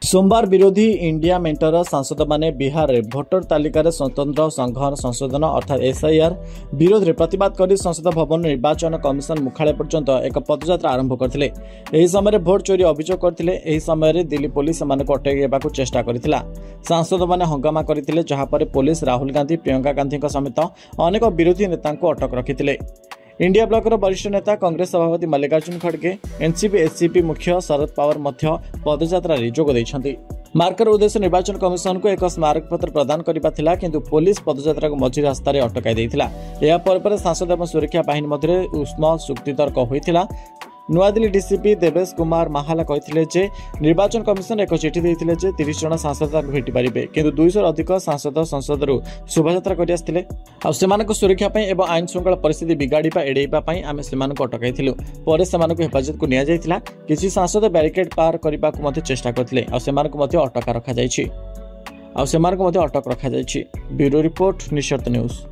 सोमवार विरोधी India mentor सांसद माने बिहार रे भोटर तालिका स्वतंत्र संघ संशोधन अर्थात एसआईआर विरोध में प्रतिवाद कर संसद भवन निर्वाचन कमिशन मुख्यालय पर्यंत एक पदयात्रा आरंभ करथिले। एही समय भोट चोरी अभियोग करथिले। एही समय दिल्ली पुलिस सेमानकु अटकाइबाकु चेष्टा करथिला। सांसद माने हंगामा करथिले, जहां पर पुलिस राहुल गांधी, प्रियंका गांधी समेत अनेक विरोधी नेता अटक रखिथिले। इंडिया ब्लॉकर वरिष्ठ नेता कांग्रेस सभापति मल्लिकार्जुन खड़गे, एनसीपी एससीपी मुख्य शरद पवार मध्य पदयात्रा जोग देइछन्ति। मार्कर उद्देश्य निर्वाचन कमिशन को एक स्मारक पत्र प्रदान करबा थिला, किंतु पुलिस पदयात्रा को मझी रास्ता रे अटकाई देइथिला। या पर सांसद एवं सुरक्षा बाहिनी मध्य उष्म चुक्तितर्क होइथिला। नुआदिल्ली डीसीपी देवेश कुमार महाला कहथिले जे निर्वाचन कमिशन एक चिठी देइथिले जे 30 जन सांसद भेटी पारिबे, किंतु 200 अधिक सांसद संसद रु शोभायात्रा करि आस्थिले। आ सेमानक सुरक्षा पई एवं आईन श्रृंखला परिस्थिति बिगाड़ीबा एडैबा पई आमे सेमानक अटकाइथिलु। परे सेमानक हेफाजत को निया जाइथिला। किछि सांसद बैरिकेड पार करिबा को मध्ये चेष्टा करथिले। आ सेमानक मध्ये अटक रखा जाइछि। ब्यूरो रिपोर्ट निशर्त न्यूज।